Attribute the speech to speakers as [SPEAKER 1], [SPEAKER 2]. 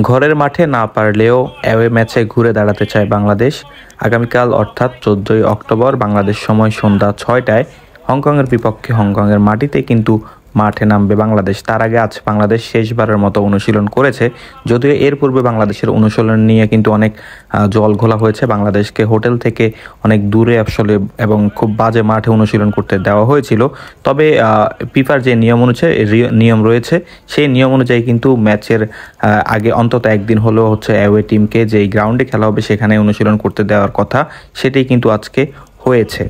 [SPEAKER 1] ঘরের মাঠে না পারলেও অ্যাওয়ে ম্যাচে ঘুরে দাঁড়াতে চায় বাংলাদেশ। আগামীকাল অর্থাৎ 14ই অক্টোবর বাংলাদেশ সময় সন্ধ্যা 6টায় হংকংয়ের বিপক্ষে হংকংয়ের মাটিতে কিন্তু মাঠে নামবে বাংলাদেশ। তার আগে আজ বাংলাদেশ শেষবারের মতো অনুশীলন করেছে। যদিও এর পূর্বে বাংলাদেশের অনুশীলন নিয়ে কিন্তু অনেক জল ঘোলা হয়েছে। বাংলাদেশকে হোটেল থেকে অনেক দূরে আসলে এবং খুব বাজে মাঠে অনুশীলন করতে দেওয়া হয়েছিল। তবে ফিফার যে নিয়ম রয়েছে সেই নিয়ম অনুযায়ী কিন্তু ম্যাচের আগে অন্তত একদিন হলেও অ্যাওয়ে টিমকে যেই গ্রাউন্ডে খেলা হবে সেখানে অনুশীলন করতে দেওয়ার কথা, সেটাই কিন্তু আজকে হয়েছে।